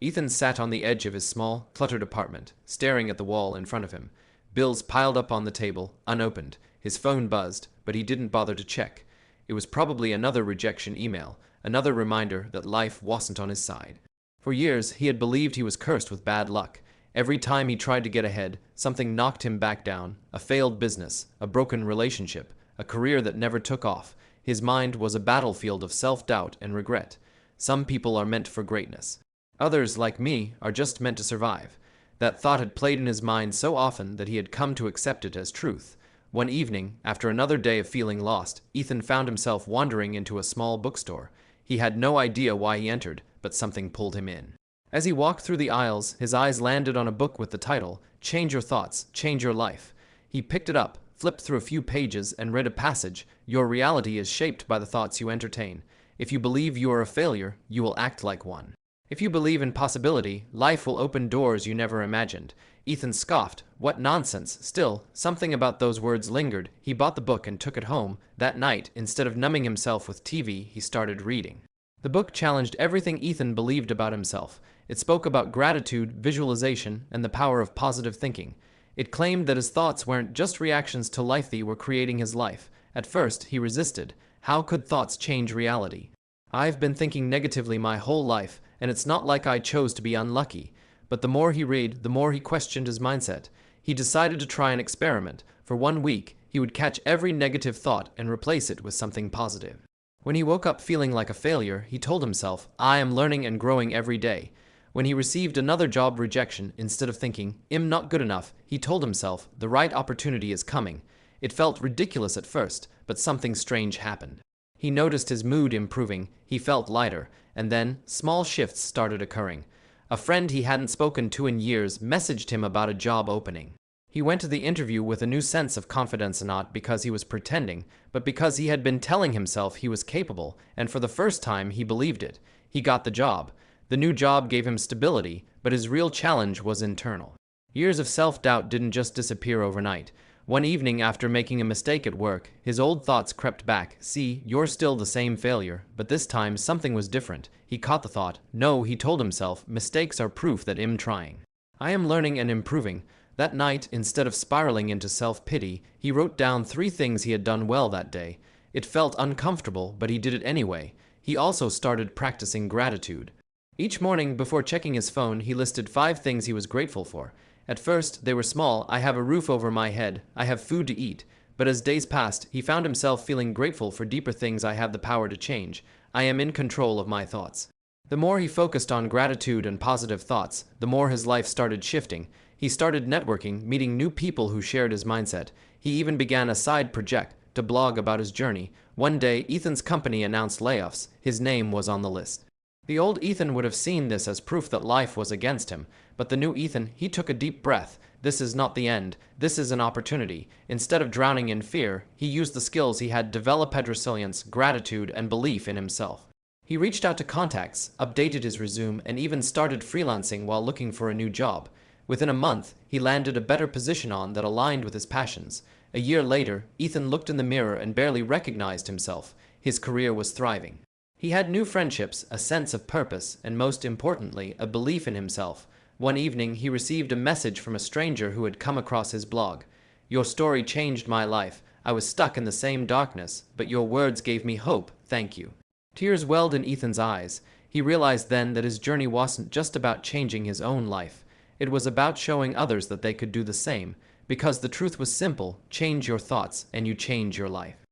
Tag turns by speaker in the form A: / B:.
A: Ethan sat on the edge of his small, cluttered apartment, staring at the wall in front of him. Bills piled up on the table, unopened. His phone buzzed, but he didn't bother to check. It was probably another rejection email, another reminder that life wasn't on his side. For years, he had believed he was cursed with bad luck. Every time he tried to get ahead, something knocked him back down. A failed business, a broken relationship, a career that never took off. His mind was a battlefield of self-doubt and regret. Some people are meant for greatness. Others, like me, are just meant to survive. That thought had played in his mind so often that he had come to accept it as truth. One evening, after another day of feeling lost, Ethan found himself wandering into a small bookstore. He had no idea why he entered, but something pulled him in. As he walked through the aisles, his eyes landed on a book with the title, Change Your Thoughts, Change Your Life. He picked it up, flipped through a few pages, and read a passage. Your reality is shaped by the thoughts you entertain. If you believe you are a failure, you will act like one. If you believe in possibility, life will open doors you never imagined. Ethan scoffed. What nonsense. Still, something about those words lingered. He bought the book and took it home. That night, instead of numbing himself with TV, he started reading. The book challenged everything Ethan believed about himself. It spoke about gratitude, visualization, and the power of positive thinking. It claimed that his thoughts weren't just reactions to life, they were creating his life. At first, he resisted. How could thoughts change reality? I've been thinking negatively my whole life, and it's not like I chose to be unlucky. But the more he read, the more he questioned his mindset. He decided to try an experiment. For 1 week, he would catch every negative thought and replace it with something positive. When he woke up feeling like a failure, he told himself, I am learning and growing every day. When he received another job rejection, instead of thinking, I'm not good enough, he told himself, the right opportunity is coming. It felt ridiculous at first, but something strange happened. He noticed his mood improving, he felt lighter, and then small shifts started occurring. A friend he hadn't spoken to in years messaged him about a job opening. He went to the interview with a new sense of confidence, not because he was pretending, but because he had been telling himself he was capable, and for the first time he believed it. He got the job. The new job gave him stability, but his real challenge was internal. Years of self-doubt didn't just disappear overnight. One evening, after making a mistake at work, his old thoughts crept back. See, you're still the same failure, but this time something was different. He caught the thought. No, he told himself, mistakes are proof that I'm trying. I am learning and improving. That night, instead of spiraling into self-pity, he wrote down 3 things he had done well that day. It felt uncomfortable, but he did it anyway. He also started practicing gratitude. Each morning, before checking his phone, he listed 5 things he was grateful for. At first, they were small. I have a roof over my head. I have food to eat. But as days passed, he found himself feeling grateful for deeper things. I have the power to change. I am in control of my thoughts. The more he focused on gratitude and positive thoughts, the more his life started shifting. He started networking, meeting new people who shared his mindset. He even began a side project to blog about his journey. One day, Ethan's company announced layoffs. His name was on the list. The old Ethan would have seen this as proof that life was against him, but the new Ethan, he took a deep breath. This is not the end. This is an opportunity. Instead of drowning in fear, he used the skills he had developed: resilience, gratitude, and belief in himself. He reached out to contacts, updated his resume, and even started freelancing while looking for a new job. Within a month, he landed a better position that aligned with his passions. A year later, Ethan looked in the mirror and barely recognized himself. His career was thriving. He had new friendships, a sense of purpose, and most importantly, a belief in himself. One evening, he received a message from a stranger who had come across his blog. Your story changed my life. I was stuck in the same darkness, but your words gave me hope. Thank you. Tears welled in Ethan's eyes. He realized then that his journey wasn't just about changing his own life. It was about showing others that they could do the same, because the truth was simple: change your thoughts and you change your life.